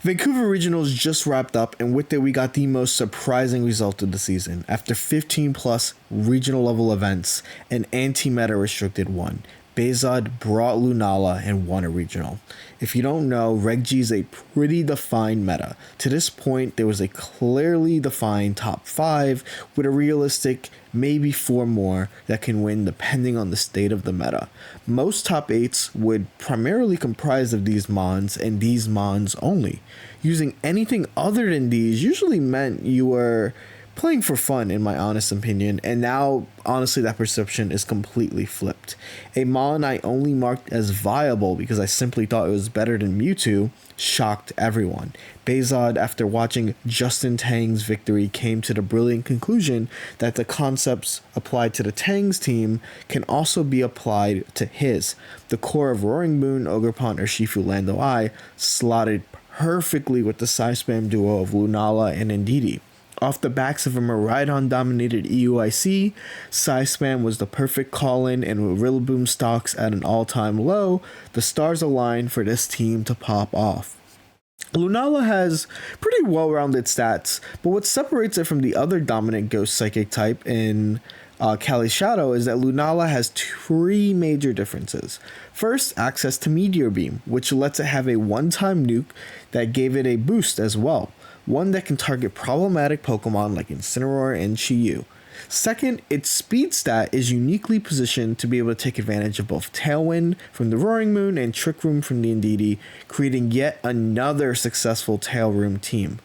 Vancouver Regionals just wrapped up, and with it, we got the most surprising result of the season. After 15 plus regional level events, an anti-meta restricted one. Bezod brought Lunala and won a regional. If you don't know, Reg G is a pretty defined meta. To this point, there was a clearly defined top 5 with a realistic maybe 4 more that can win depending on the state of the meta. Most top 8s would primarily comprise of these mons and these mons only. Using anything other than these usually meant you were playing for fun, in my honest opinion, and now honestly that perception is completely flipped. A mon I only marked as viable because I simply thought it was better than Mewtwo shocked everyone. Bezod, after watching Justin Tang's victory, came to the brilliant conclusion that the concepts applied to the Tang's team can also be applied to his. The core of Roaring Moon, Ogerpon, Urshifu, Lando I slotted perfectly with the side spam duo of Lunala and Ndidi. Off the backs of a Miraidon-dominated EUIC, Spam was the perfect call-in, and with Rillaboom stocks at an all-time low, the stars aligned for this team to pop off. Lunala has pretty well-rounded stats, but what separates it from the other dominant Ghost Psychic type in Cali Shadow is that Lunala has 3 major differences. First, access to Meteor Beam, which lets it have a one-time nuke that gave it a boost as well. One that can target problematic Pokemon like Incineroar and Chi-Yu. Second, its speed stat is uniquely positioned to be able to take advantage of both Tailwind from the Roaring Moon and Trick Room from the Ndidi, creating yet another successful Tail Room team.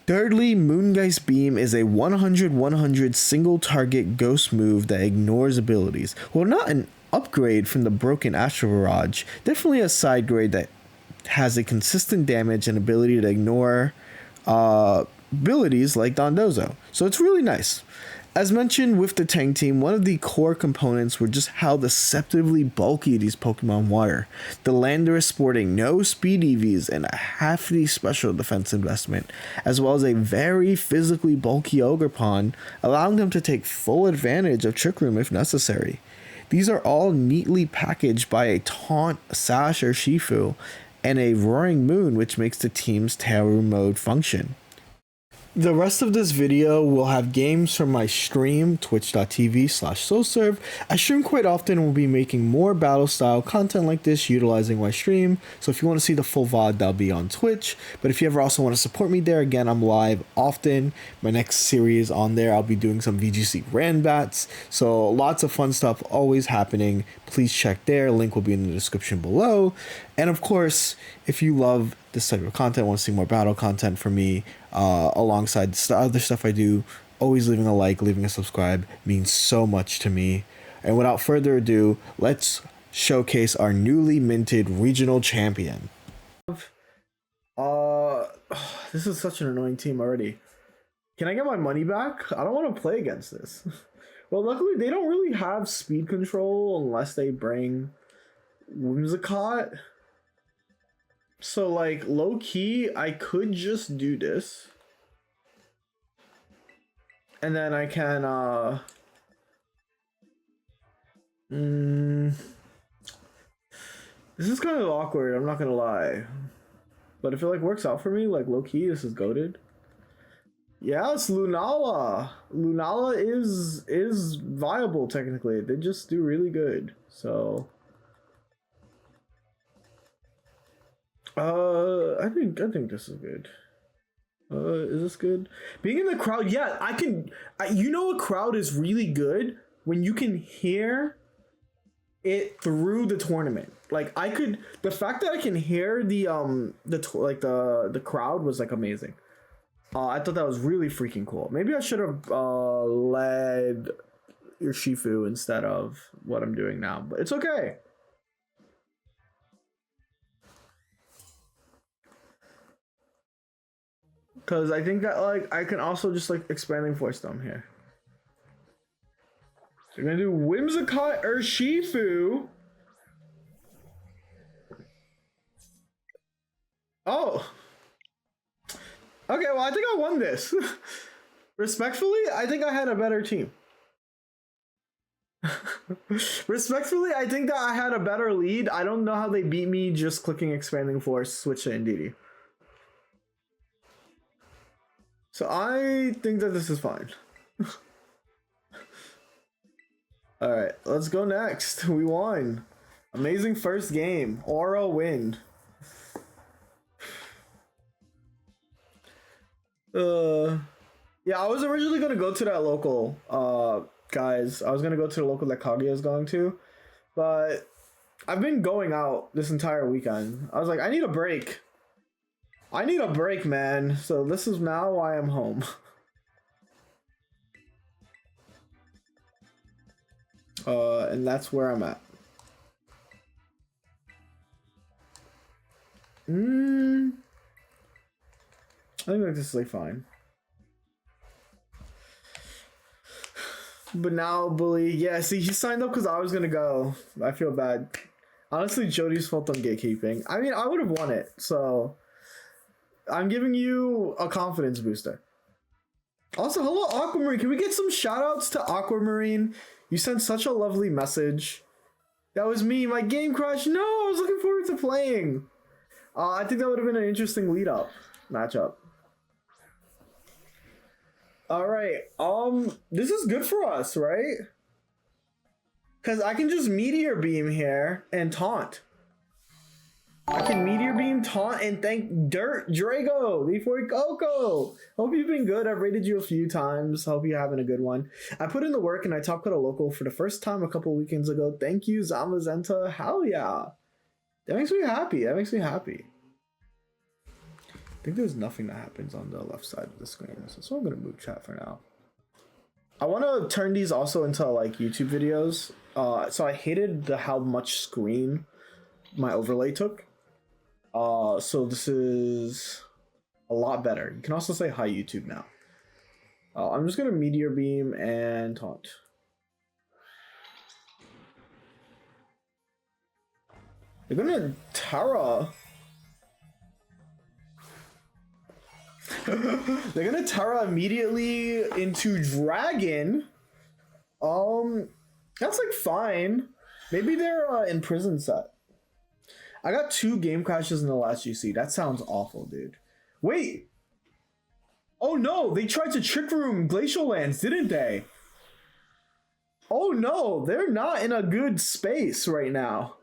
Thirdly, Moongeist Beam is a 100-100 single target ghost move that ignores abilities. While not an upgrade from the broken Astro Barrage, definitely a side grade that has a consistent damage and ability to ignore abilities like Dondozo. So it's really nice. As mentioned with the Tang team, one of the core components were just how deceptively bulky these Pokemon were. The Landorus sporting no speed EVs and a hefty special defense investment, as well as a very physically bulky Ogerpon, allowing them to take full advantage of Trick Room if necessary. These are all neatly packaged by a Taunt, Sash, or Shifu, and a Roaring Moon, which makes the team's Tail Room mode function. The rest of this video will have games from my stream, twitch.tv/soulserve. I stream quite often and will be making more battle style content like this utilizing my stream. So if you want to see the full VOD, that'll be on Twitch. But if you ever also want to support me there, again, I'm live often. My next series on there, I'll be doing some VGC Ranbats. So lots of fun stuff always happening. Please check there. Link will be in the description below. And of course, if you love this type of content, want to see more battle content from me, alongside the other stuff I do, always leaving a like, leaving a subscribe means so much to me. And without further ado, let's showcase our newly minted regional champion. This is such an annoying team already. Can I get my money back? I don't want to play against this. Well, luckily they don't really have speed control unless they bring Whimsicott. So, like, low-key, I could just do this. And then I can, This is kind of awkward, I'm not gonna lie. But if it, like, works out for me, like, low-key, this is goated. Yeah, it's Lunala. Lunala is viable, technically. They just do really good, so... I think this is good. Is this good? Being in the crowd, yeah, you know, a crowd is really good when you can hear it through the tournament. Like, the fact that I can hear the crowd was, like, amazing. I thought that was really freaking cool. Maybe I should have led Urshifu instead of what I'm doing now, but it's okay. Because I think that, like, I can also just, like, expanding force them here. So we're gonna do Whimsicott Urshifu. Oh. Okay, well, I think I won this. Respectfully, I think I had a better team. Respectfully, I think that I had a better lead. I don't know how they beat me just clicking expanding force, switch to Ndidi. So I think that this is fine. All right, let's go next. We won. Amazing first game. Aura win. Yeah, I was originally gonna go to that local, guys. I was gonna go to the local that Kaguya is going to, but I've been going out this entire weekend. I was like, I need a break. I need a break, man. So this is now why I'm home. And that's where I'm at. I think this is like fine. But now Bully, yeah, see, he signed up because I was gonna go. I feel bad. Honestly, Jeudy's fault on gatekeeping. I mean, I would have won it, so I'm giving you a confidence booster. Also, hello Aquamarine. Can we get some shout outs to Aquamarine? You sent such a lovely message. That was me. My game crashed. No, I was looking forward to playing. I think that would have been an interesting lead up matchup. All right. This is good for us, right? Because I can just Meteor Beam here and taunt. I can Meteor Beam, taunt, and thank Dirt Drago, V4 Coco. Hope you've been good. I've rated you a few times. Hope you're having a good one. I put in the work and I top cut a local for the first time a couple weekends ago. Thank you, Zamazenta. Hell yeah. That makes me happy. That makes me happy. I think there's nothing that happens on the left side of the screen. So I'm going to move chat for now. I want to turn these also into like YouTube videos. So I hated how much screen my overlay took. So this is a lot better. You can also say hi YouTube now. I'm just going to Meteor Beam and taunt. They're going to Terra. They're gonna Terra immediately into Dragon. That's like fine. Maybe they're in prison set. I got 2 game crashes in the last GC. That sounds awful, dude. Wait. Oh no, they tried to Trick Room Glacial Lands, didn't they? Oh no, they're not in a good space right now.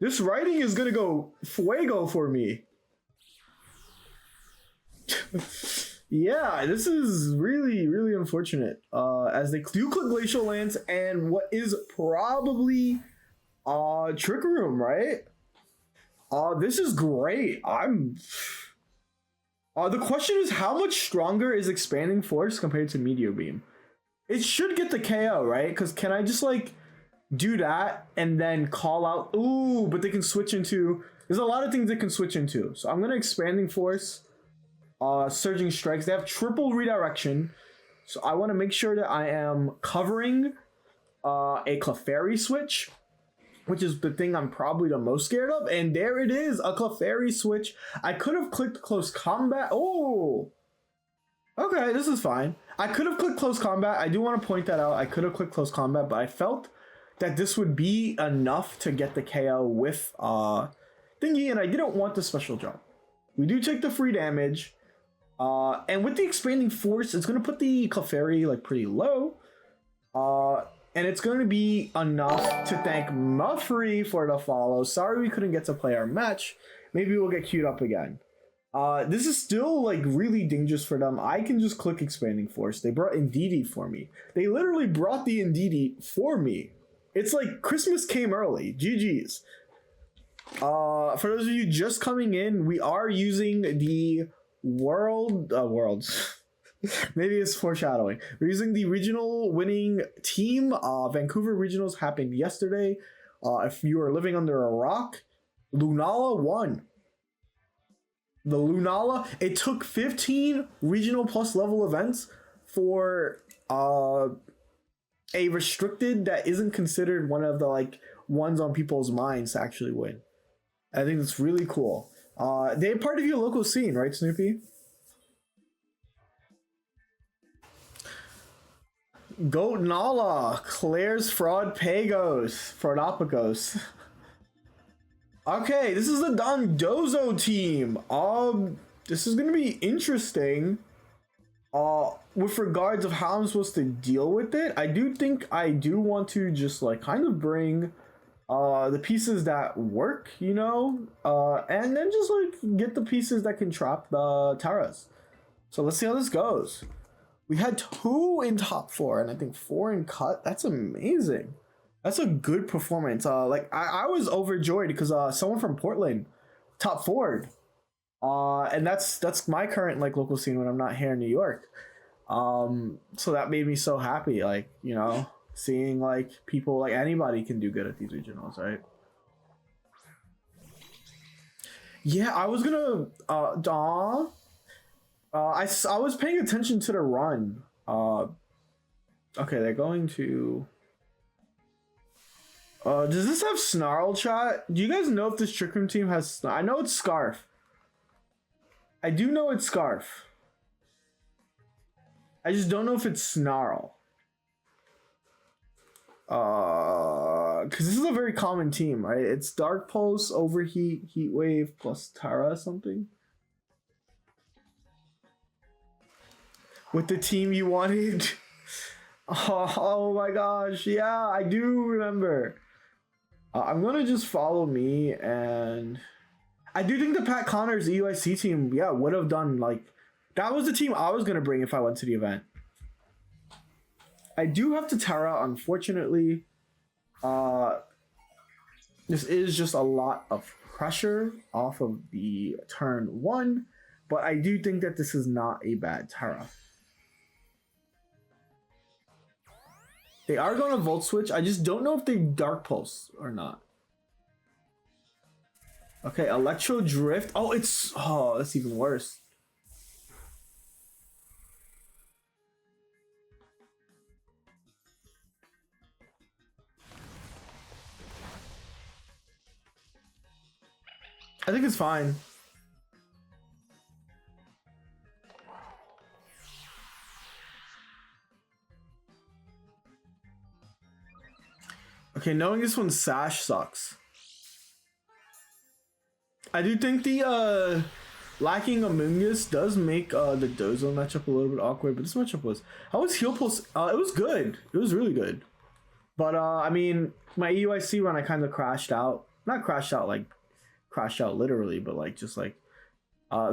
This writing is gonna go fuego for me. Yeah, this is really, really unfortunate. As they do click Glacial Lands and what is probably Trick Room, right? This is great. The question is, how much stronger is Expanding Force compared to Meteor Beam? It should get the KO, right? Because can I just like do that and then call out? Ooh, but they can switch into. There's a lot of things they can switch into. So I'm gonna Expanding Force. Surging Strikes. They have triple redirection, so I want to make sure that I am covering a Clefairy switch, which is the thing I'm probably the most scared of. And there it is, a Clefairy switch. I could have clicked Close Combat. Oh, okay, this is fine. I could have clicked Close Combat. I do want to point that out. I could have clicked Close Combat, but I felt that this would be enough to get the KO with thingy, and I didn't want the special jump. We do take the free damage. And with the Expanding Force, it's going to put the Clefairy like pretty low. And it's going to be enough to thank Muffrey for the follow. Sorry we couldn't get to play our match. Maybe we'll get queued up again. This is still like really dangerous for them. I can just click Expanding Force. They brought Indeedee for me. They literally brought the Indeedee for me. It's like Christmas came early. GG's. For those of you just coming in, we are using the worlds. Maybe it's foreshadowing. We're using the regional winning team. Vancouver Regionals happened yesterday. If you are living under a rock, Lunala won. The Lunala, it took 15 regional plus level events for a restricted that isn't considered one of the like ones on people's minds to actually win. I think it's really cool. They're part of your local scene, right, Snoopy? Goat Nala, Claire's Fraud Pagos, Fraudopagos. Okay, this is the Dondozo team. this is gonna be interesting. With regards of how I'm supposed to deal with it, I do think I do want to just like kind of bring the pieces that work, you know, and then just like get the pieces that can trap the Terras. So let's see how this goes. We had 2 in top 4 and I think 4 in cut. That's amazing. That's a good performance. Like I was overjoyed because someone from Portland top 4'd. And that's my current like local scene when I'm not here in New York. So that made me so happy, like, you know, seeing like people, like anybody can do good at these regionals, right? Yeah, I was gonna I was paying attention to the run. Okay, they're going to does this have Snarl, chat? Do you guys know if this Trick Room team has I know it's Scarf. I do know it's Scarf. I just don't know if it's Snarl. Because this is a very common team, right? It's Dark Pulse, Overheat, Heat Wave, plus Tara something. With the team you wanted. Oh my gosh, yeah, I do remember. I'm gonna just follow me, and I do think the Pat Connors EUIC team, yeah, would have done like that was the team I was gonna bring if I went to the event. I do have to Tara, unfortunately. This is just a lot of pressure off of the turn 1, but I do think that this is not a bad Tara. They are going to Volt Switch. I just don't know if they Dark Pulse or not. Okay, Electro Drift. Oh, that's even worse. I think it's fine. Okay, knowing this one Sash sucks. I do think the lacking Among Us does make the Dozo matchup a little bit awkward, but this matchup was how was Heal Pulse? It was good. It was really good. But I mean, my EUIC run I kind of crashed out. Not crashed out like crashed out literally, but like just like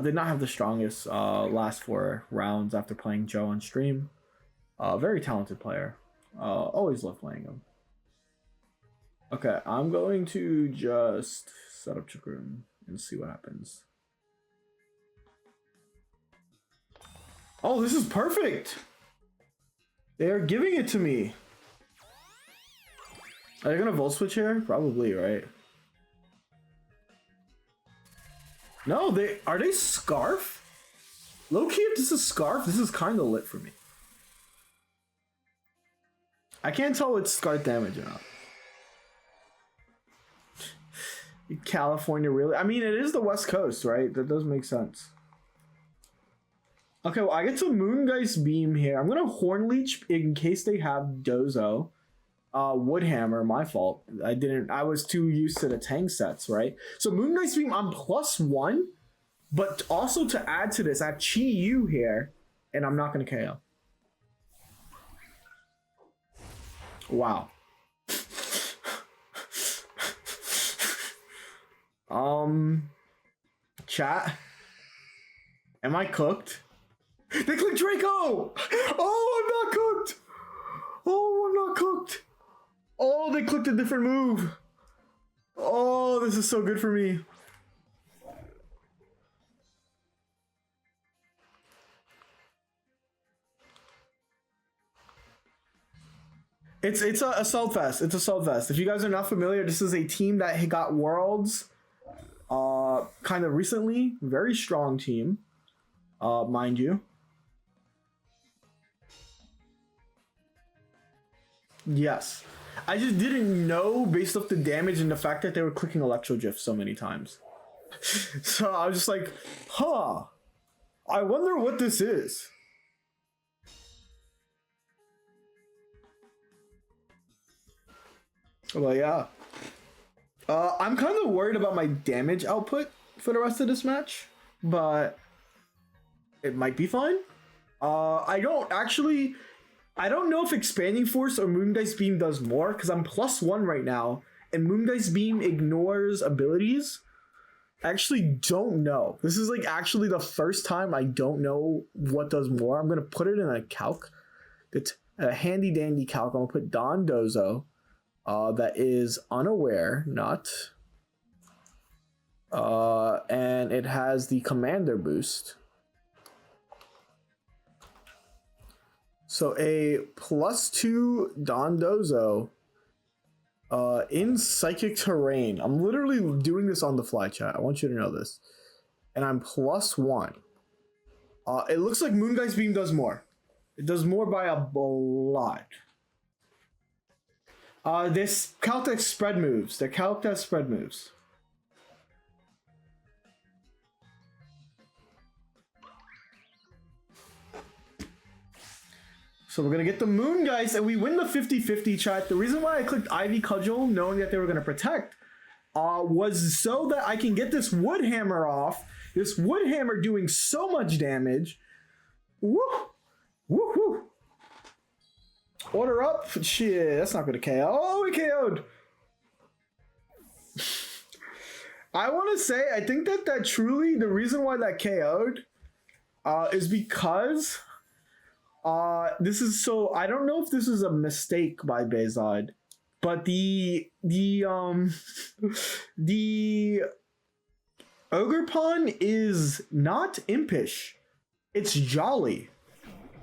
did not have the strongest last 4 rounds after playing Joe on stream. Very talented player. Always love playing him. Okay, I'm going to just set up Trick Room and see what happens. Oh, this is perfect! They are giving it to me! Are they gonna Volt Switch here? Probably, right? No, are they Scarf? Low-key, if this is Scarf, this is kind of lit for me. I can't tell it's Scarf damage or not. California, really? I mean, it is the West Coast, right? That does make sense. Okay, well, I get to Moongeist Beam here. I'm gonna Horn Leech in case they have Dozo. Woodhammer, my fault. I was too used to the Tang sets, right? So Moongeist Beam, I'm +1, but also to add to this, I have Chi Yu here, and I'm not gonna KO. Wow. Chat. Am I cooked? They clicked Draco! Oh, I'm not cooked! Oh, I'm not cooked! Oh, they clicked a different move! Oh, this is so good for me. It's a Assault Fest. It's Assault Fest. If you guys are not familiar, this is a team that got Worlds kind of recently. Very strong team, mind you. Yes. I just didn't know based off the damage and the fact that they were clicking Electro Drift so many times. So I was just like, huh, I wonder what this is. Well, yeah. I'm kind of worried about my damage output for the rest of this match, but It might be fine. I don't know if Expanding Force or Moongeist Beam does more, because I'm +1 right now, and Moongeist Beam ignores abilities. I actually don't know. This is like actually the first time I don't know what does more. I'm gonna put it in a calc. It's a handy dandy calc. I'm gonna put Dondozo. That is unaware, not. And it has the commander boost. So a +2 Dondozo in Psychic Terrain. I'm literally doing this on the fly, chat. I want you to know this. And I'm +1. It looks like Moongeist Beam does more. It does more by a lot. This Caltex spread moves. They're Caltex spread moves. So we're going to get the Moongeist, and we win the 50-50, chat. The reason why I clicked Ivy Cudgel, knowing that they were going to protect, was so that I can get this Wood Hammer off. This Wood Hammer doing so much damage. Woo! Woo woo! Order up. Shit, that's not going to KO. Oh, we KO'd. I want to say, I think that truly, the reason why that KO'd is because... this is so, I don't know if this is a mistake by Bezod, but the Ogerpon is not impish. It's jolly,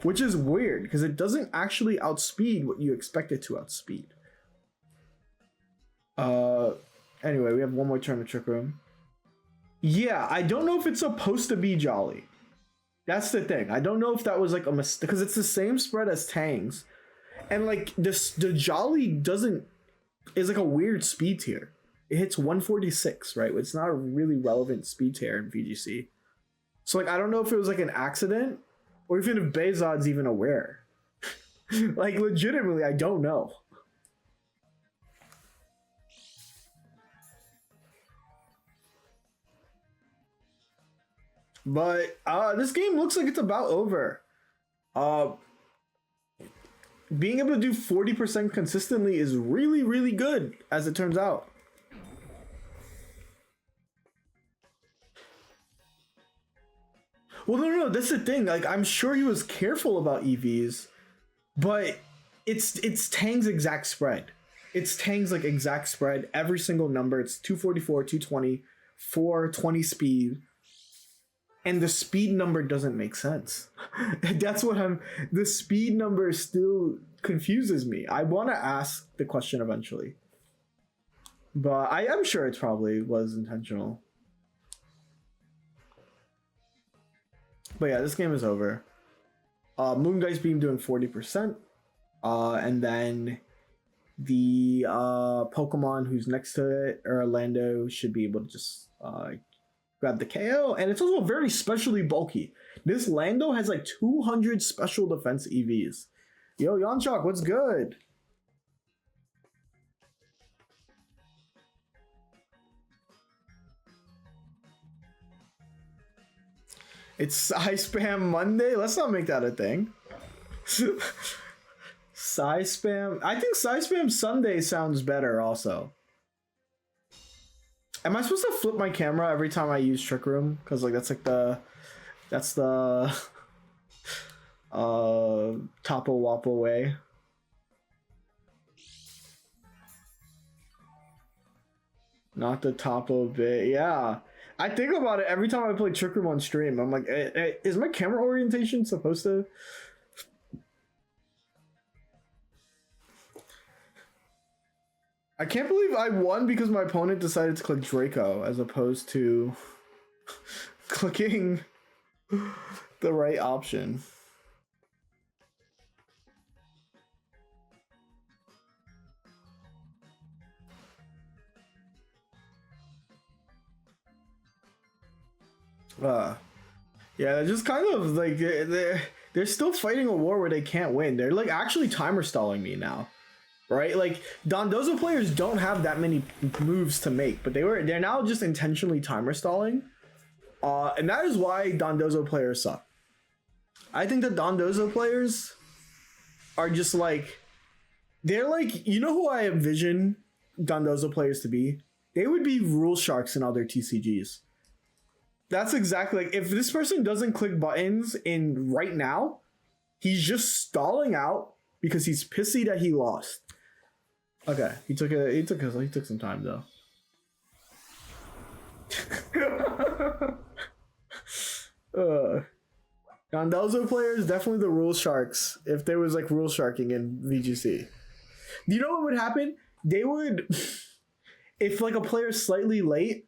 which is weird because it doesn't actually outspeed what you expect it to outspeed. Anyway, we have one more turn of Trick Room. Yeah, I don't know if it's supposed to be jolly. That's the thing. I don't know if that was like a mistake because it's the same spread as Tang's, and like the Jolly is like a weird speed tier. It hits 146, right? It's not a really relevant speed tier in VGC. So like I don't know if it was like an accident or even if Bezod's even aware. Like legitimately, I don't know. But this game looks like it's about over. Being able to do 40% consistently is really, really good, as it turns out. Well, no, that's the thing. Like, I'm sure he was careful about EVs, but it's Tang's exact spread. It's Tang's like exact spread. Every single number. It's 244, 220, 420 speed. And the speed number doesn't make sense. That's what the speed number still confuses me. I want to ask the question eventually. But I am sure it probably was intentional. But yeah, this game is over. Moongeist Beam doing 40%. And then the Pokemon who's next to it, Orlando, should be able to just... grab the KO, and it's also very specially bulky. This Lando has like 200 special defense EVs. Yo, Yonchok, what's good? It's Psy Spam Monday? Let's not make that a thing. Psy Spam... I think Psy Spam Sunday sounds better also. Am I supposed to flip my camera every time I use Trick Room? Because like that's the Topple Wapple way. Not the Topple bit. Yeah. I think about it every time I play Trick Room on stream. I'm like, is my camera orientation supposed to... I can't believe I won because my opponent decided to click Draco as opposed to clicking the right option. Yeah, they're just kind of like they're still fighting a war where they can't win. They're like actually timer stalling me now. Right, like Dondozo players don't have that many moves to make, but they're now just intentionally timer stalling, and that is why Dondozo players suck. I think the Dondozo players are just like, they're like, you know who I envision Dondozo players to be? They would be rule sharks in other TCGs. That's exactly like, if this person doesn't click buttons in right now, he's just stalling out because he's pissy that he lost. Okay, he took some time though. Dondozo players, definitely the rule sharks. If there was like rule sharking in VGC, you know what would happen? They would, if like a player's slightly late,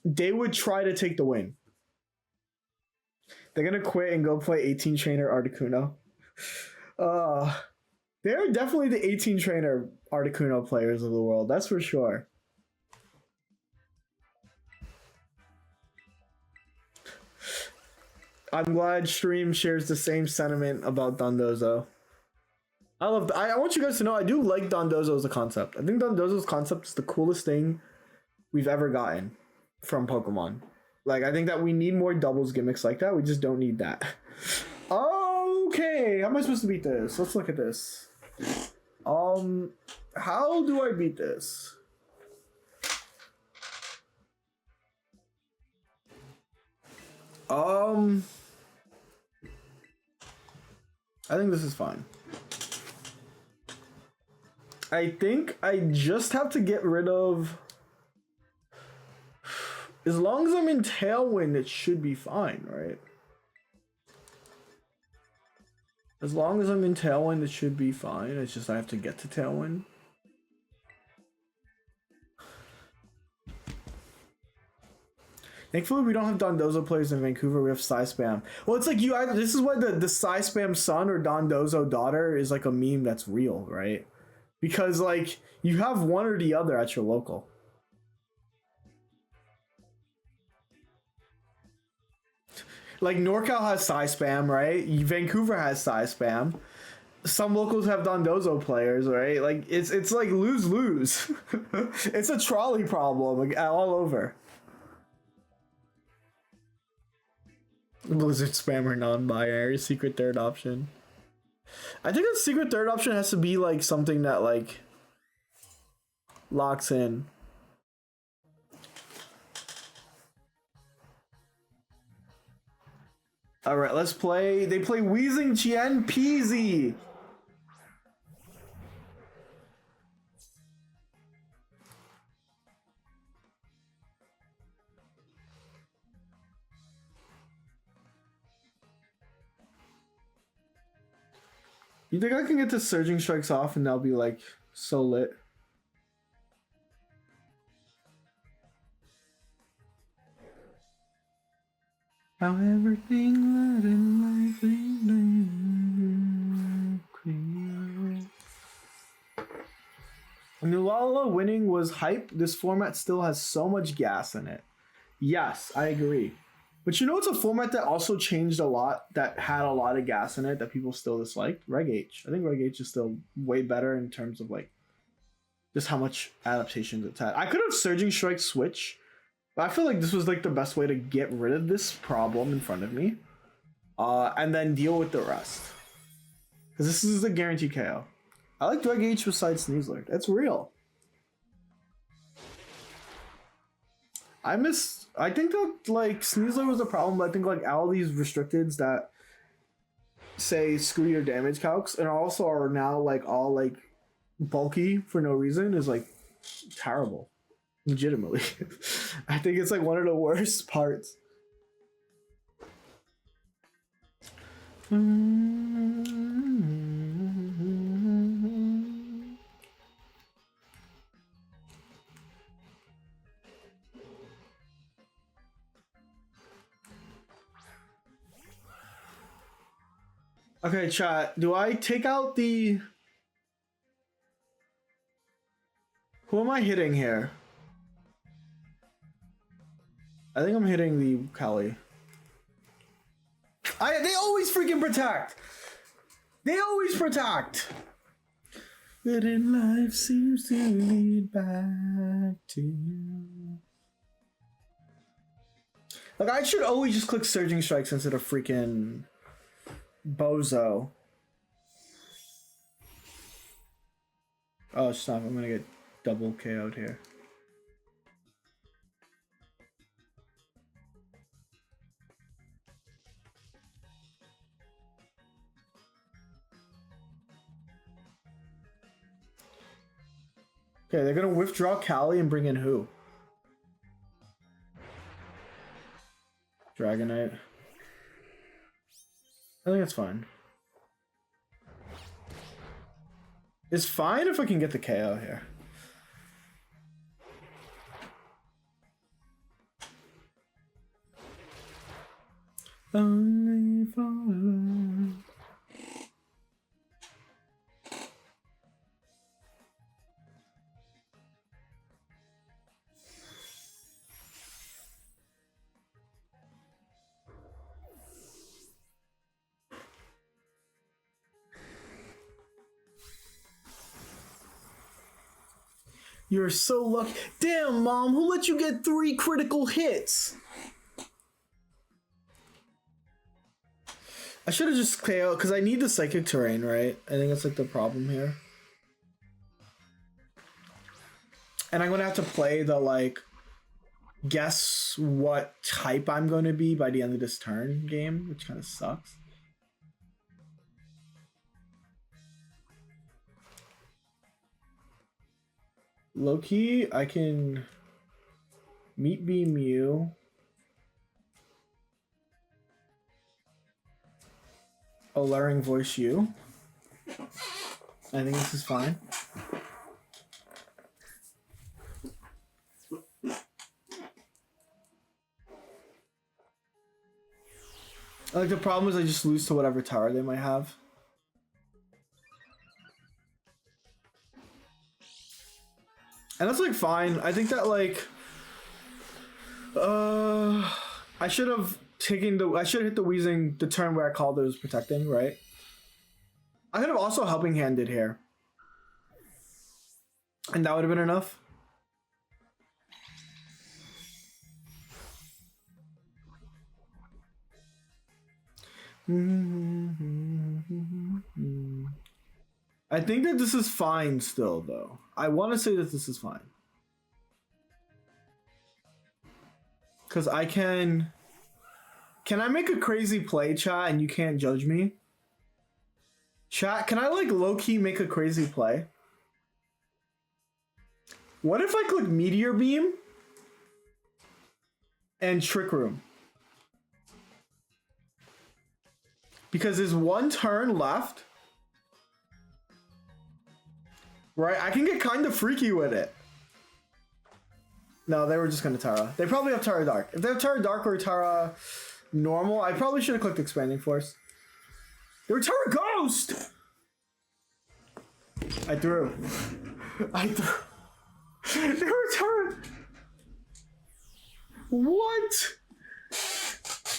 they would try to take the win. They're gonna quit and go play 18 trainer Articuno. They're definitely the 18 trainer Articuno players of the world. That's for sure. I'm glad Stream shares the same sentiment about Dondozo. I want you guys to know I do like Dondozo as a concept. I think Dondozo's concept is the coolest thing we've ever gotten from Pokemon. Like, I think that we need more doubles gimmicks like that. We just don't need that. Okay, how am I supposed to beat this? Let's look at this. How do I beat this? I think this is fine. I think I just have to get rid of... As long as I'm in Tailwind, it should be fine, right? As long as I'm in Tailwind, it should be fine. It's just I have to get to Tailwind. Thankfully, we don't have Dondozo players in Vancouver. We have Psy Spam. Well, it's like you either, this is why the Psy Spam son or Dondozo daughter is like a meme that's real, right? Because like you have one or the other at your local. Like NorCal has Psy Spam, right? Vancouver has Psy Spam. Some locals have Dondozo players, right? Like it's like lose-lose. It's a trolley problem like, all over. Blizzard spammer non-binary secret third option. I think a secret third option has to be like something that like locks in. All right, let's play. They play Wheezing Chien Peasy. You think I can get the Surging Strikes off and that'll be like so lit? How everything that in life Lunala winning was hype. This format still has so much gas in it. Yes, I agree. But you know it's a format that also changed a lot, that had a lot of gas in it that people still disliked? Reg H. I think Reg H is still way better in terms of like just how much adaptations it's had. I could have Surging Strike switch, but I feel like this was like the best way to get rid of this problem in front of me. And then deal with the rest. Because this is a guaranteed KO. I like Reg H besides Sneasler. That's real. I think that like Sneasler was a problem, but I think like all these restricteds that say screw your damage calcs and also are now like all like bulky for no reason is like terrible. Legitimately. I think it's like one of the worst parts. Okay, chat. Do I take out the... Who am I hitting here? I think I'm hitting the Kali. They always freaking protect! They always protect! But in life seems to lead back to you. Like, I should always just click Surging Strikes instead of freaking Bozo. Oh, stop. I'm gonna get double KO'd here. Okay, they're gonna withdraw Cali and bring in who? Dragonite. I think that's fine. It's fine if I can get the KO here. Only for... You're so lucky. Damn, Mom, who let you get 3 critical hits? I should have just KO'd because I need the psychic terrain, right? I think that's like the problem here. And I'm gonna have to play the like guess what type I'm gonna be by the end of this turn game, which kind of sucks. Low-key, I can Meat Beam you. Alluring Voice you. I think this is fine. Like the problem is I just lose to whatever tower they might have. And that's like fine. I think that like I should have hit the Weezing the turn where I called it was protecting, right? I could have also helping handed here. And that would have been enough. I think that this is fine still, though. I want to say that this is fine. Because I can... Can I make a crazy play, chat, and you can't judge me? Chat, can I, like, low-key make a crazy play? What if I click Meteor Beam and Trick Room? Because there's one turn left. Right? I can get kind of freaky with it. No, they were just going to Tara. They probably have Tara Dark. If they have Tara Dark or Tara Normal, I probably should have clicked Expanding Force. They were Tara Ghost! I threw. They were Tara... What?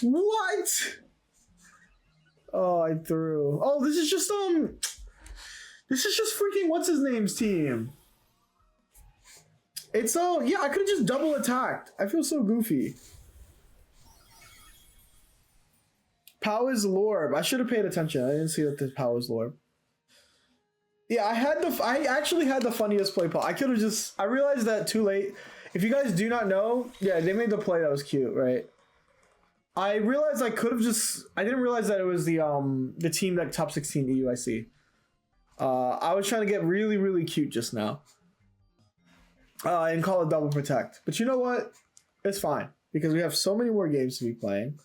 What? Oh, I threw. Oh, this is just freaking what's his name's team. It's yeah, I could have just double attacked. I feel so goofy. Powers Lorb. I should have paid attention. I didn't see that the Powers Lorb. Yeah, I actually had the funniest play, Paul. I could have just I realized that too late. If you guys do not know, yeah, they made the play that was cute, right? I realized I could have just I didn't realize that it was the team that top 16 EUIC. I was trying to get really, really cute just now. And call it double protect. But you know what? It's fine. Because we have so many more games to be playing.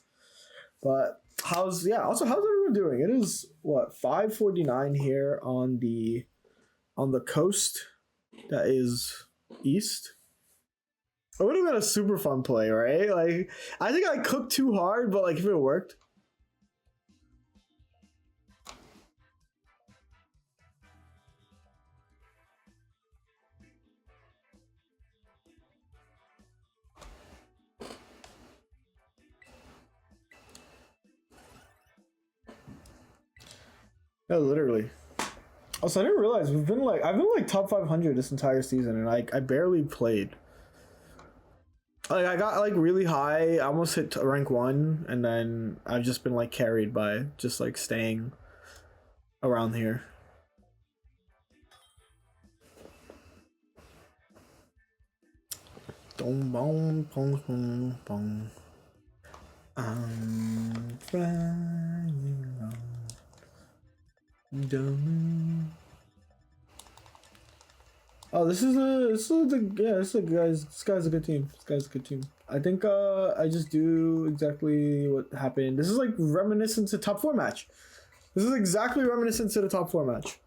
But how's everyone doing? It is what 5:49 here on the coast that is east. It would have been a super fun play, right? Like I think I cooked too hard, but like if it worked. No, literally. Also, I didn't realize I've been like top 500 this entire season, and I barely played. Like I got like really high, I almost hit rank 1, and then I've just been like carried by just like staying around here. Dong bong bong bong bong. I'm flying on the moon. Oh, this is a guys. This guy's a good team. This guy's a good team. I think I just do exactly what happened. This is like reminiscent to top 4 match. This is exactly reminiscent to the top 4 match.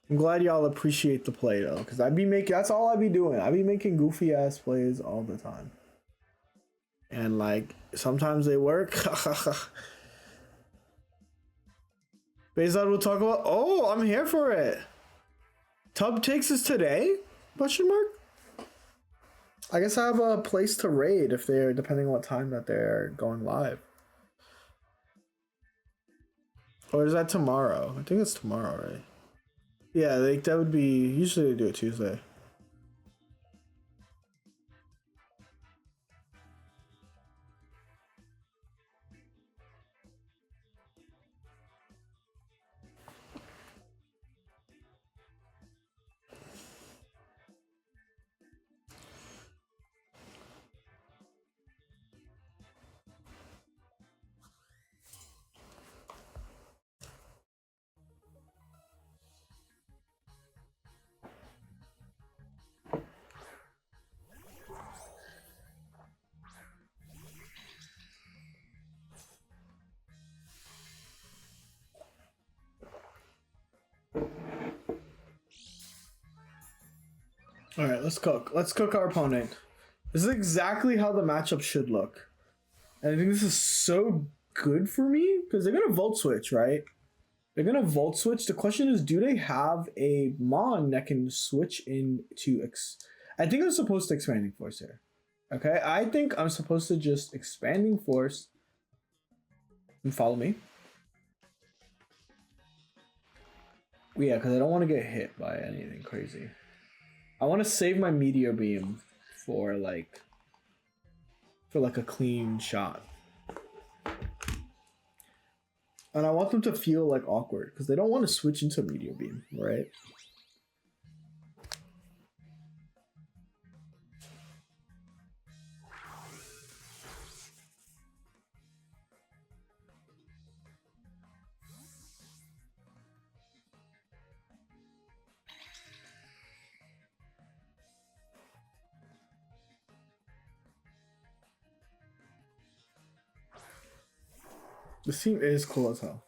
I'm glad y'all appreciate the play though, because I'd be making, that's all I'd be doing. I'd be making goofy ass plays all the time. And like, sometimes they work. Bezod will talk about, oh, I'm here for it. Tub takes us today? Question mark? I guess I have a place to raid if they're, depending on what time that they're going live. Or is that tomorrow? I think it's tomorrow, right? Yeah, like that would be, usually they do it Tuesday. All right, let's cook. Let's cook our opponent. This is exactly how the matchup should look. And I think this is so good for me because they're going to Volt Switch, right? They're going to Volt Switch. The question is, do they have a Mon that can switch into... I think I'm supposed to Expanding Force here. Okay, I think I'm supposed to just Expanding Force and follow me. Yeah, because I don't want to get hit by anything crazy. I want to save my Meteor Beam for like a clean shot. And I want them to feel like awkward because they don't want to switch into Meteor Beam, right? This team is cool as hell.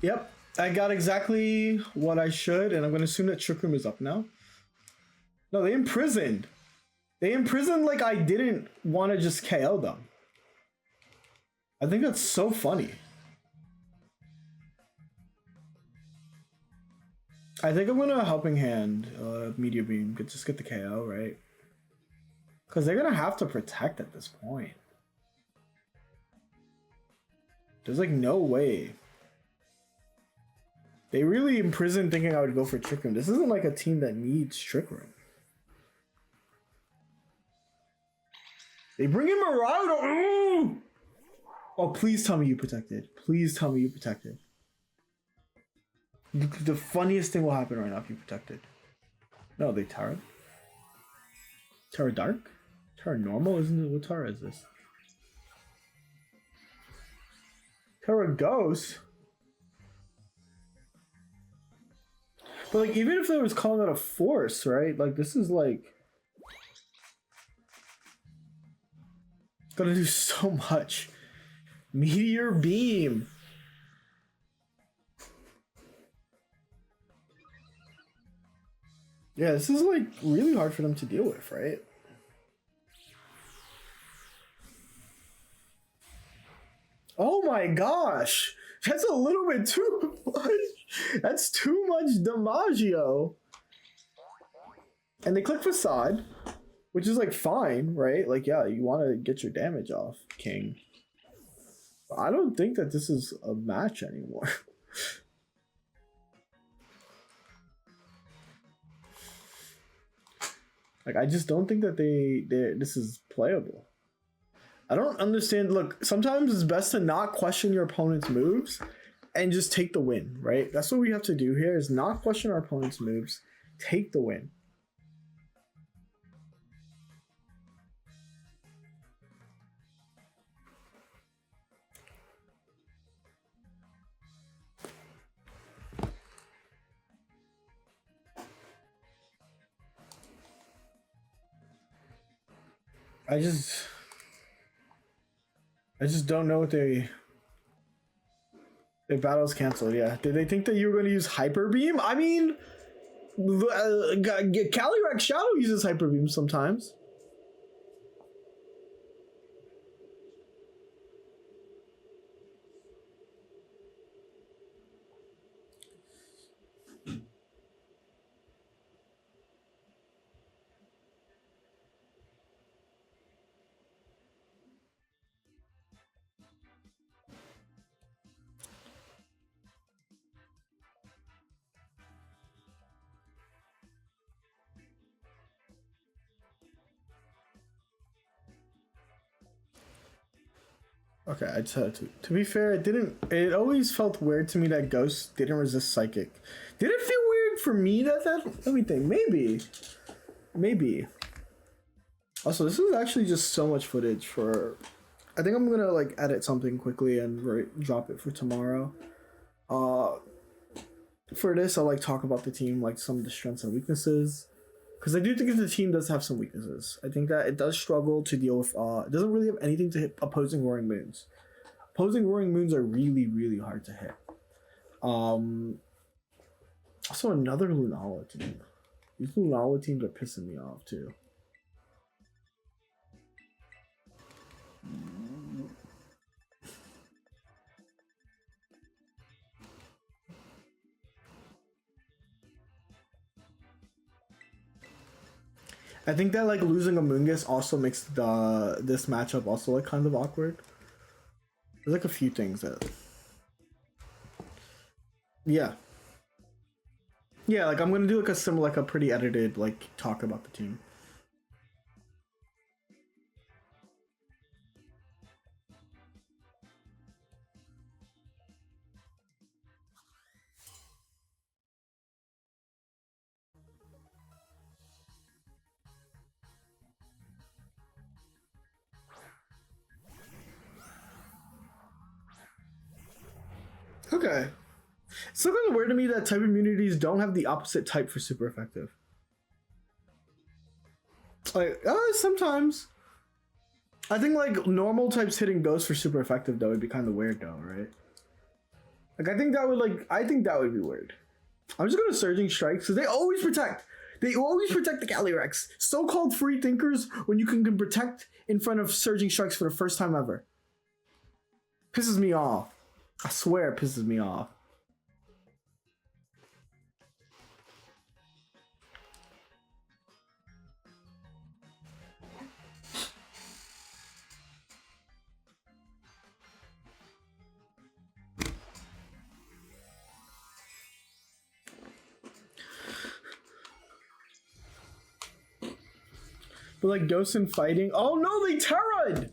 Yep, I got exactly what I should, and I'm going to assume that Trick Room is up now. No, they imprisoned. They imprisoned like I didn't want to just KO them. I think that's so funny. I think I'm going to Helping Hand Meteor Beam. Just get the KO, right? Because they're going to have to protect at this point. There's like no way. They really imprisoned thinking I would go for Trick Room. This isn't like a team that needs Trick Room. They bring in Marauder. Ooh! Oh, please tell me you protected. Please tell me you protected. The funniest thing will happen right now if you protected. No, they Tara. Tara Dark? Tara Normal? Isn't it? What Tara is this? Tara Ghost? But like, even if they was calling out a force, right? Like, this is like... gonna do so much. Meteor Beam. Yeah, this is like really hard for them to deal with, right? Oh my gosh. That's a little bit too much. That's too much DiMaggio. And they click Facade, which is like fine, right? Like, yeah, you want to get your damage off, King. But I don't think that this is a match anymore. Like, I just don't think that this is playable. I don't understand. Look, sometimes it's best to not question your opponent's moves and just take the win, right? That's what we have to do here, is not question our opponent's moves, take the win. I just don't know what they battle's canceled. Yeah, did they think that you were going to use Hyper Beam? I mean, Calyrex Shadow uses Hyper Beam sometimes. Okay, I to be fair, it always felt weird to me that Ghost didn't resist Psychic. Did it feel weird for me that let me think, maybe. Also, this is actually just so much footage for, I think I'm gonna like edit something quickly and drop it for tomorrow. For this, I'll like talk about the team, like some of the strengths and weaknesses. Because I do think the team does have some weaknesses. I think that it does struggle to deal with, it doesn't really have anything to hit opposing Roaring Moons. Opposing Roaring Moons are really, really hard to hit. Also, another Lunala team. These Lunala teams are pissing me off, too. I think that like losing Amoonguss also makes this matchup also like kind of awkward. There's like a few things that, yeah, like I'm gonna do like a similar, like a pretty edited like talk about the team. Okay. It's still kind of weird to me that type immunities don't have the opposite type for super effective. Like, sometimes. I think like normal types hitting Ghost for super effective though would be kind of weird though, right? Like I think that would be weird. I'm just going to Surging Strikes because they always protect. They always protect the Calyrex. So-called free thinkers when you can protect in front of Surging Strikes for the first time ever. Pisses me off. I swear it pisses me off. But like Ghost and Fighting. Oh no, they Terra'd!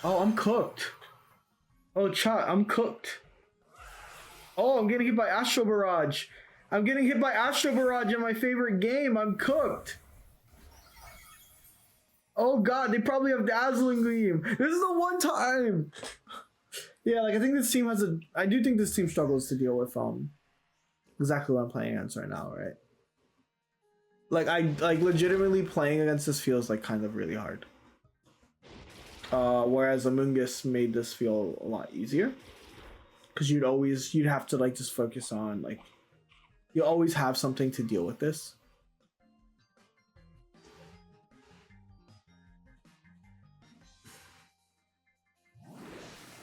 Oh, I'm cooked. Oh, chat, I'm cooked. Oh, I'm getting hit by Astro Barrage. I'm getting hit by Astro Barrage in my favorite game. I'm cooked. Oh god, they probably have Dazzling Gleam. This is the one time. Yeah, like I think this team has I do think this team struggles to deal with exactly what I'm playing against right now, right? Like I legitimately playing against this feels like kind of really hard. Whereas Amoonguss made this feel a lot easier. Because you'd have to like just focus on like you always have something to deal with this.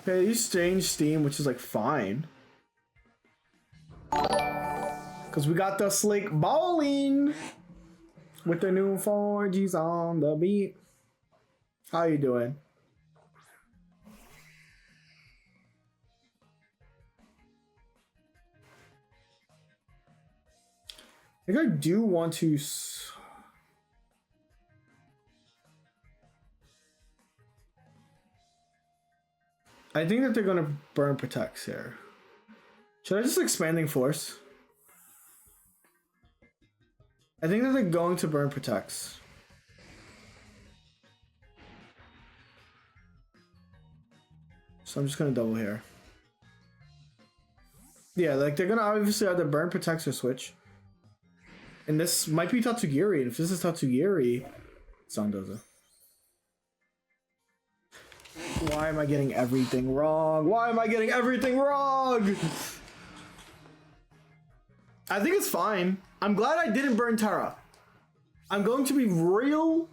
Okay, you change Steam, which is like fine. Because we got the slick bowling with the new 4Gs on the beat. How you doing? I think I do want to... I think that they're going to burn protects here. Should I just expanding force? I think that they're going to burn protects. So I'm just going to double here. Yeah, like they're going to obviously either burn protects or switch. And this might be Tatsugiri. And if this is Tatsugiri, it's Dondozo. Why am I getting everything wrong? Why am I getting everything wrong? I think it's fine. I'm glad I didn't burn Terra. I'm going to be real.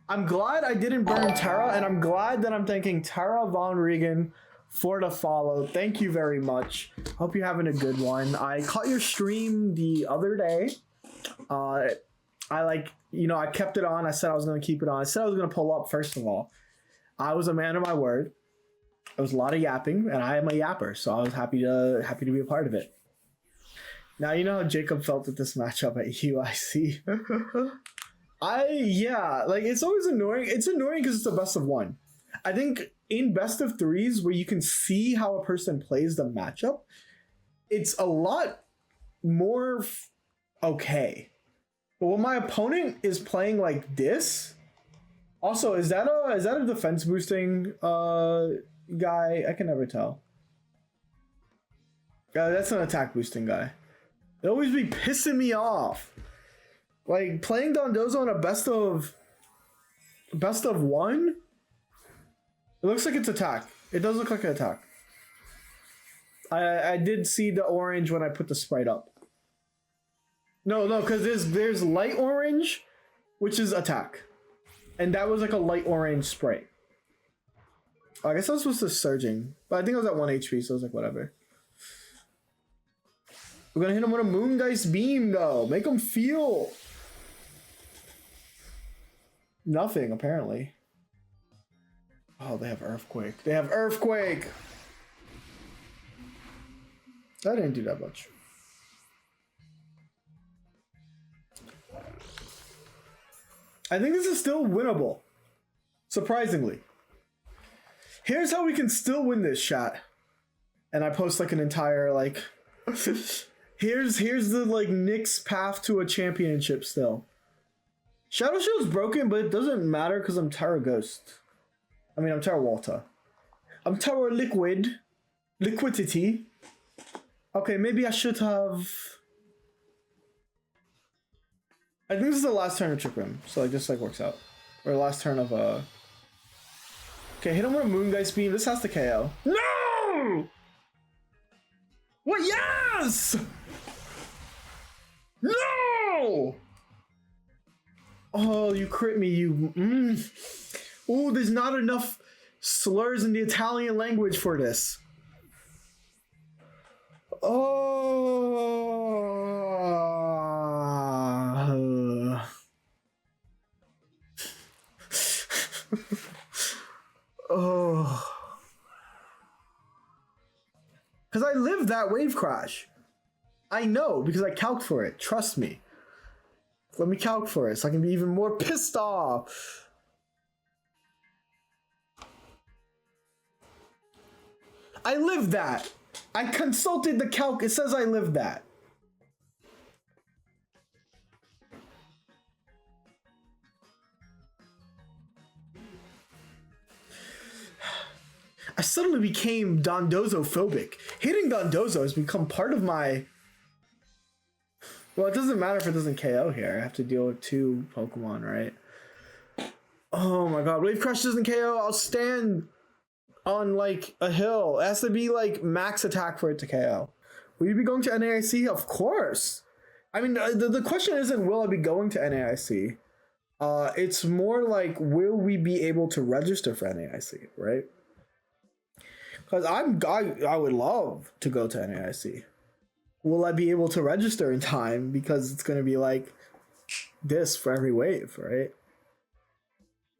I'm glad I didn't burn Terra, and I'm glad that I'm thanking Terra Von Regan for the follow. Thank you very much. Hope you're having a good one. I caught your stream the other day. I kept it on. I said I was going to keep it on. I said I was going to pull up, first of all. I was a man of my word. It was a lot of yapping, and I am a yapper, so I was happy to be a part of it. Now you know how Jacob felt at this matchup at UIC. It's always annoying. It's annoying because it's a best of one. I think in best of threes, where you can see how a person plays the matchup, it's a lot more okay. But when my opponent is playing like this, also is that a defense boosting guy? I can never tell. That's an attack boosting guy. It always be pissing me off. Like playing Dondozo on a best of one. It looks like it's attack. It does look like an attack. I did see the orange when I put the sprite up. No, because there's light orange, which is attack. And that was like a light orange sprite. I guess I was supposed to surging. But I think I was at 1 HP, so I was like, whatever. We're gonna hit him with a Moongeist Beam, though. Make him feel nothing, apparently. Oh, they have Earthquake. They have Earthquake! That didn't do that much. I think this is still winnable. Surprisingly. Here's how we can still win this shot. And I post like an entire like... Here's the like Nick's path to a championship still. Shadow Shield's broken, but it doesn't matter because I'm Terra Ghost. I mean, I'm Terra Walter. I'm Terra Liquid. Liquidity. Okay, maybe I should have... I think this is the last turn of Trick Room, so like this like works out. Or last turn of Okay, hit him with a Moongeist Beam. This has to KO. No! What? Yes! No! Oh, you crit me, you... Oh, there's not enough slurs in the Italian language for this. Oh. Because I lived that wave crash. I know, because I calced for it. Trust me. Let me calc for it so I can be even more pissed off. I lived that. I consulted the calc. It says I lived that. I suddenly became Dondozo phobic. Hitting Dondozo has become part of my... Well, it doesn't matter if it doesn't KO here. I have to deal with 2 Pokemon, right? Oh my god. Wave Crush doesn't KO. I'll stand on like a hill. It has to be like max attack for it to KO. Will you be going to NAIC? Of course. I mean, the question isn't will I be going to NAIC? It's more like will we be able to register for NAIC, right? Because I would love to go to NAIC. Will I be able to register in time? Because it's going to be like this for every wave, right?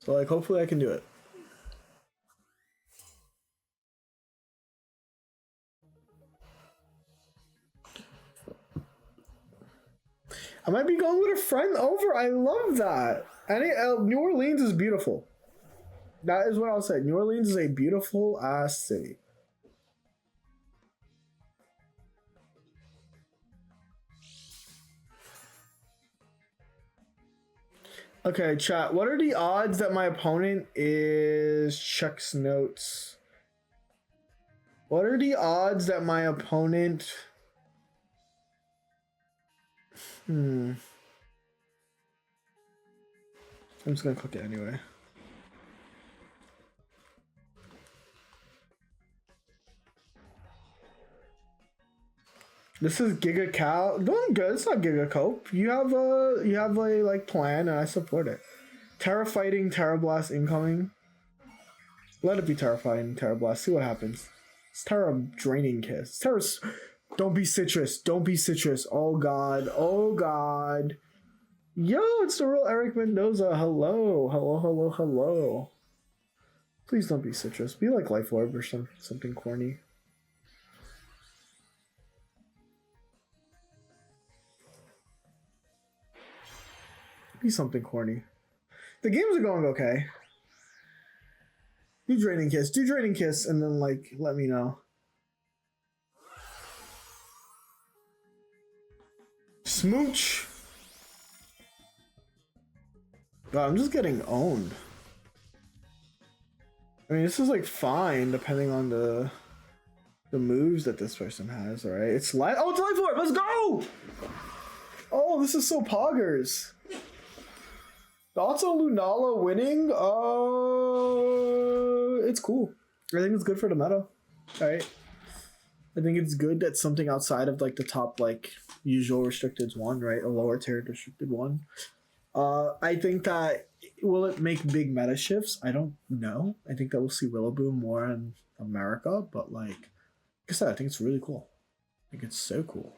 So like hopefully I can do it. I might be going with a friend over. I love that. New Orleans is beautiful. That is what I'll say. New Orleans is a beautiful ass city. Okay, chat. What are the odds that my opponent is checks notes? What are the odds that my opponent... I'm just gonna click it anyway. This is Giga Cal. Doing good. It's not Giga Cope. You have a like plan, and I support it. Terra fighting, Terra Blast incoming. Let it be Terra fighting, Terra Blast. See what happens. It's Terra draining kiss. Terra's. Don't be citrus. Don't be citrus. Oh god. Oh god. Yo, it's the real Eric Mendoza. Hello. Hello, hello, hello. Please don't be citrus. Be like Life Orb or something corny. Be something corny. The games are going okay. Do draining kiss, and then like let me know. Smooch. God, I'm just getting owned. I mean, this is like fine depending on the moves that this person has. All right, it's light. Oh, it's Life Orb. Let's go. Oh, this is so poggers. Thoughts on Lunala winning? It's cool. I think it's good for the meta. Alright. I think it's good that something outside of like the top like usual restricted one, right? A lower tier restricted one. I think that will it make big meta shifts? I don't know. I think that we'll see Rillaboom more in America, but like I said, I think it's really cool. I think it's so cool.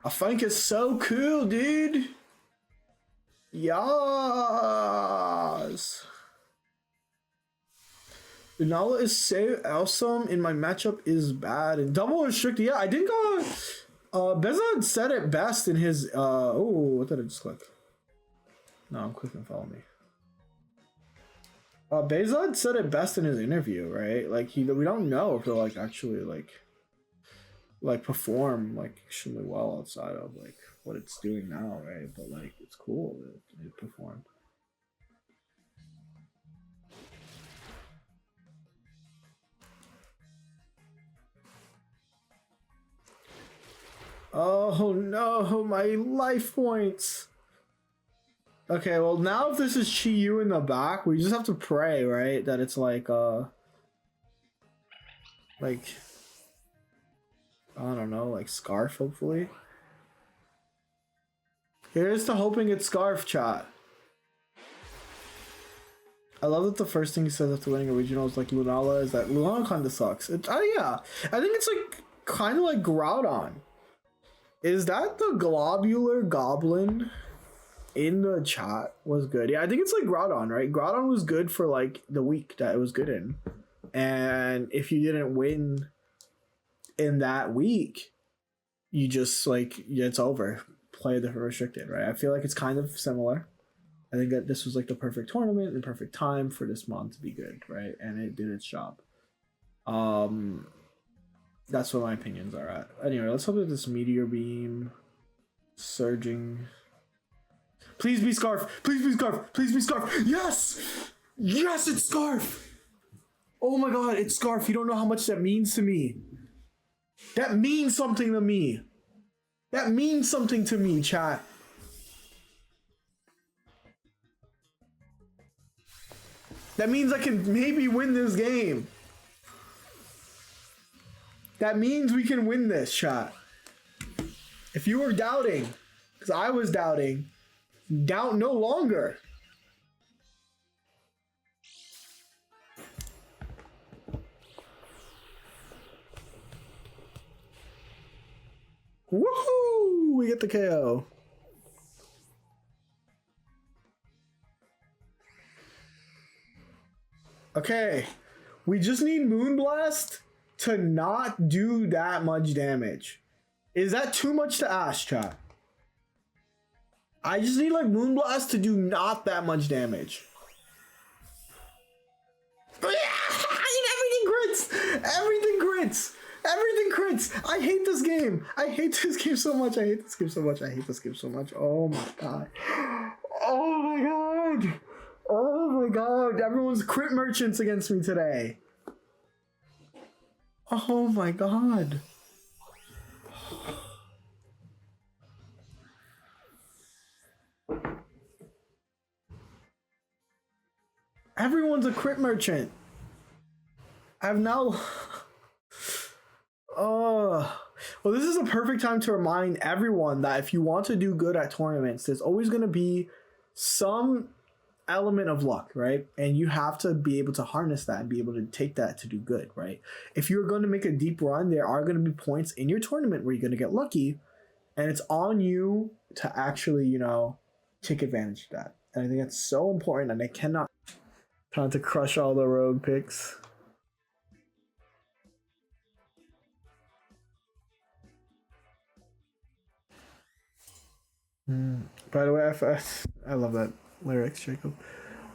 I think it's so cool, dude. Yes. Lunala is so awesome, and my matchup is bad. And double restricted, yeah, I think Bezod said it best in his oh, what did I just click? No, I'm clicking follow me. Bezod said it best in his interview, right? Like we don't know if he'll like actually like perform like extremely well outside of like what it's doing now, right? But like it's cool that it performed. Oh no, my life points. Okay, well now if this is Chi-Yu in the back, we just have to pray, right? That it's like I don't know, like Scarf hopefully. Here's to hoping it's Scarf, chat. I love that the first thing he says after winning a regional is like Lunala is that Lunala kinda sucks. Yeah. I think it's like kinda like Groudon. Is that the globular goblin in the chat was good? Yeah, I think it's like Groudon, right? Groudon was good for like the week that it was good in. And if you didn't win in that week, you just like, yeah, it's over. Play the restricted, right? I feel like it's kind of similar. I think that this was like the perfect tournament, the perfect time for this mon to be good, right? And it did its job. That's what my opinions are at. Anyway, let's hope that this meteor beam surging. Please be Scarf. Please be Scarf. Please be Scarf. Yes! Yes, it's Scarf! Oh my god, it's Scarf. You don't know how much that means to me. That means something to me. That means something to me, chat. That means I can maybe win this game. That means we can win this, chat. If you were doubting, because I was doubting, doubt no longer. Woohoo! We get the KO. Okay. We just need Moonblast to not do that much damage. Is that too much to ask, chat? I just need like Moonblast to do not that much damage. Everything crits! Everything crits! Everything crits! I hate this game! I hate this game so much. I hate this game so much. I hate this game so much. Oh my god. Oh my god! Oh my god! Everyone's crit merchants against me today. Oh my god. Everyone's a crit merchant. I've now... Oh, well, this is a perfect time to remind everyone that if you want to do good at tournaments, there's always going to be some element of luck, right? And you have to be able to harness that and be able to take that to do good, right? If you're going to make a deep run, there are going to be points in your tournament where you're going to get lucky, and it's on you to actually, you know, take advantage of that. And I think that's so important, and I cannot... Trying to crush all the rogue picks. By the way, I love that lyrics, Jacob.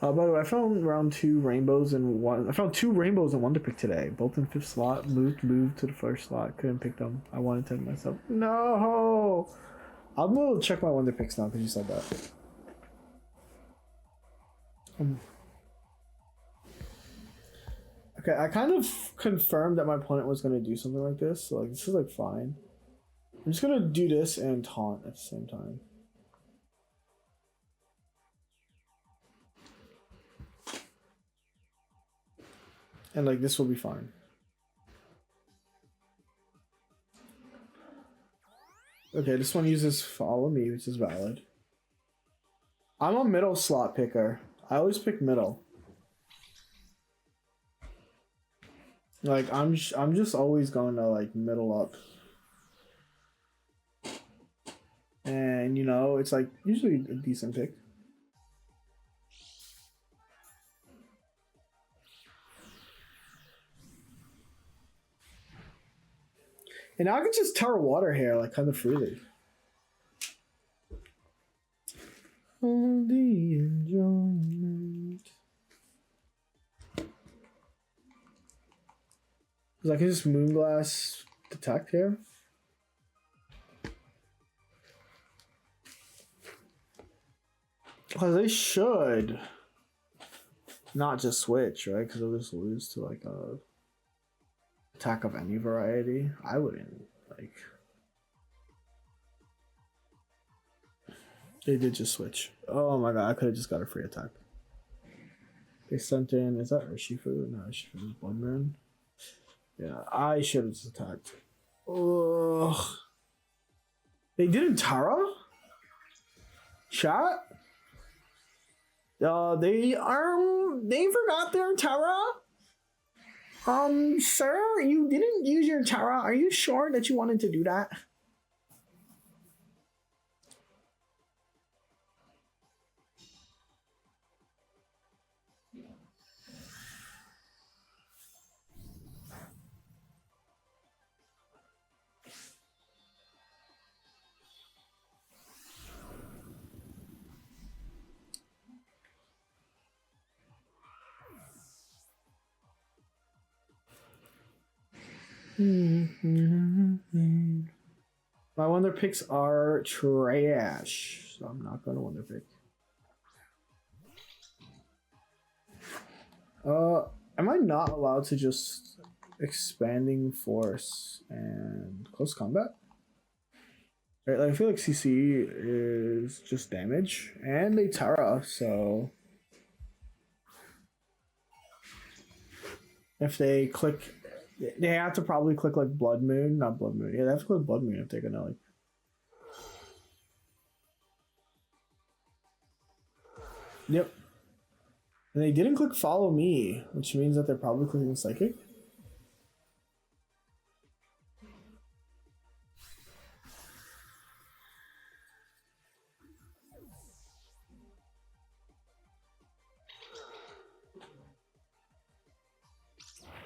By the way, I found around 2 rainbows in one. I found 2 rainbows in Wonder Pick today, both in 5th slot. Moved to the 1st slot. Couldn't pick them. I wanted to myself. No. I'll go check my Wonder Picks now because you said that. Okay, I kind of confirmed that my opponent was gonna do something like this. So like this is like fine. I'm just gonna do this and taunt at the same time. And like this will be fine. Okay, this one uses follow me, which is valid. I'm a middle slot picker. I always pick middle. Like I'm just always going to like middle up. And you know, it's like usually a decent pick. And now I can just Tower Water here, like kind of freely. All the enjoyment. Because I can just Moonglass detect here. Because they should not just switch, right? Because they'll just lose to like a attack of any variety. I wouldn't like. They did just switch. Oh my god! I could have just got a free attack. They sent in. Is that Urshifu? No, Urshifu's Blood Moon. Yeah, I should have just attacked. Ugh. They didn't Tara? Chat? They forgot their Tara? Sir, you didn't use your Tara. Are you sure that you wanted to do that? My Wonder Picks are trash, so I'm not gonna Wonder Pick. Am I not allowed to just Expanding Force and Close Combat? Right, like I feel like CC is just damage, and they Tara, so if they click. They have to probably click like Blood Moon, not Blood Moon. Yeah, they have to click Blood Moon if they're gonna like. Yep. And they didn't click Follow Me, which means that they're probably clicking Psychic.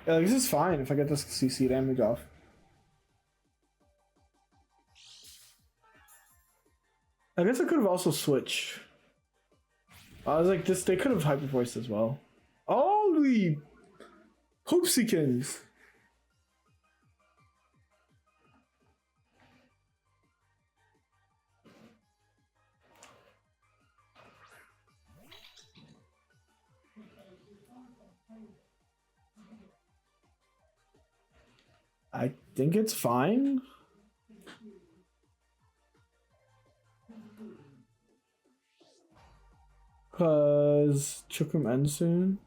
Yeah, like, this is fine if I get this CC damage off. I guess I could have also switched. I was like, this. They could have hyper voiced as well. Holy hoopsikins! I think it's fine. Cause Chukram ends soon.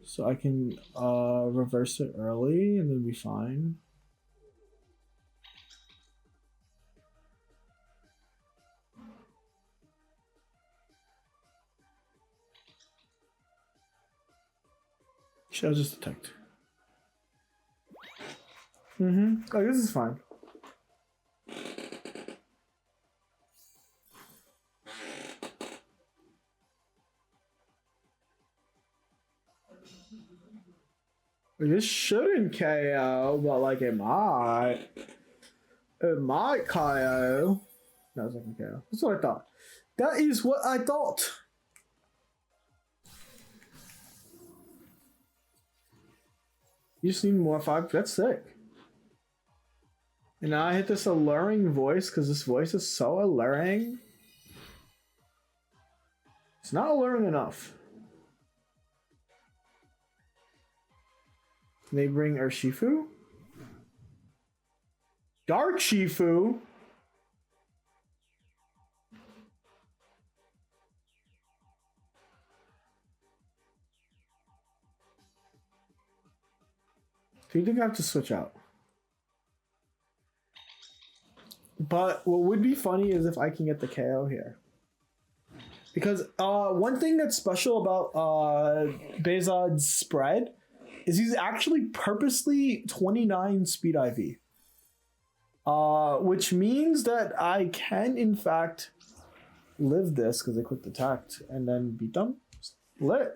So I can reverse it early and then be fine. Should I just detect? Oh, this is fine. This shouldn't KO, but like it might. It might KO. No, it's not gonna KO. That's what I thought. That is what I thought. You just need more 5. That's sick. And now I hit this alluring voice because this voice is so alluring. It's not alluring enough. Can they bring Urshifu? Dark Shifu? Do you think I have to switch out? But what would be funny is if I can get the KO here. Because one thing that's special about Bezod's spread is he's actually purposely 29 speed IV. Which means that I can, in fact, live this because I quick attacked and then beat them. Lit.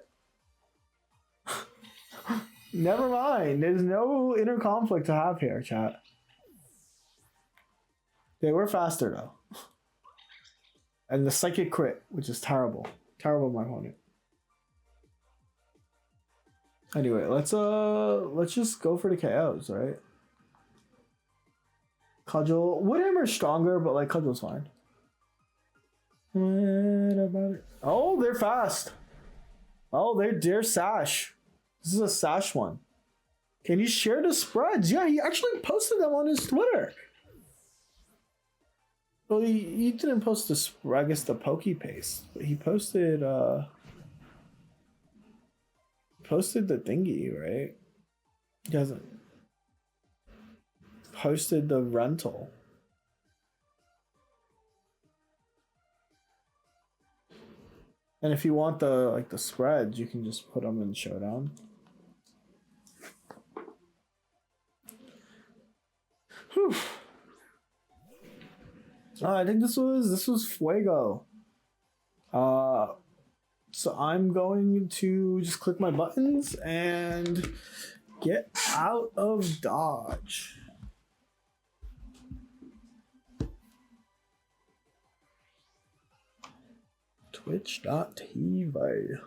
Never mind. There's no inner conflict to have here, chat. They were faster though. And the psychic crit, which is terrible. Terrible my opponent. Anyway, let's just go for the KOs, right? Cudgel. Woodhammer's stronger, but like Cudgel's fine. What about it? Oh, they're fast. Oh, they're Sash. This is a Sash one. Can you share the spreads? Yeah, he actually posted them on his Twitter. Well, he didn't post the, I guess, the Poke Paste, but he posted the thingy, right? He hasn't posted the rental. And if you want the spreads, you can just put them in Showdown. Whew. I think this was Fuego. So I'm going to just click my buttons and get out of Dodge. Twitch.tv.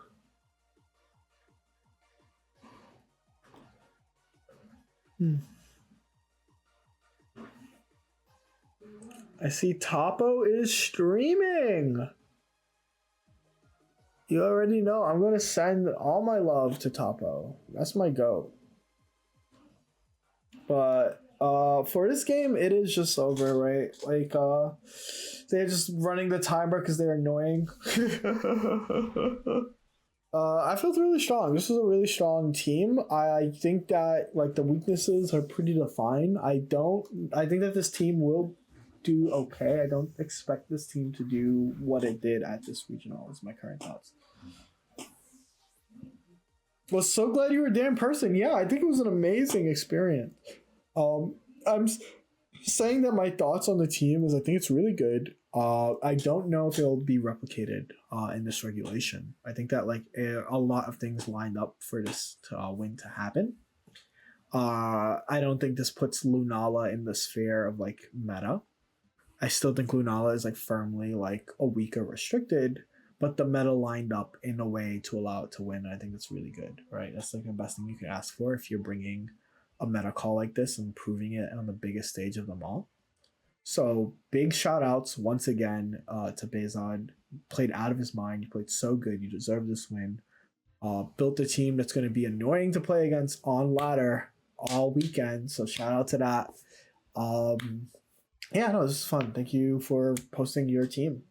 I see Topo is streaming. You already know. I'm going to send all my love to Topo. That's my goat. But for this game, it is just over, right? Like, they're just running the timer because they're annoying. I felt really strong. This is a really strong team. I think that like the weaknesses are pretty defined. I think that this team will do okay. I don't expect this team to do what it did at this regional, is my current thoughts. Well, so glad you were there in person. Yeah, I think it was an amazing experience. I'm saying that my thoughts on the team is I think it's really good. I don't know if it'll be replicated in this regulation. I think that like a lot of things lined up for this win to happen. I don't think this puts Lunala in the sphere of like meta. I still think Lunala is like firmly like a weaker restricted, but the meta lined up in a way to allow it to win. I think that's really good, right? That's like the best thing you can ask for if you're bringing a meta call like this and proving it on the biggest stage of them all. So big shout outs once again to Bezod. Played out of his mind. You played so good. You deserve this win. Built a team that's going to be annoying to play against on ladder all weekend. So shout out to that. Yeah, no, this is fun. Thank you for posting your team.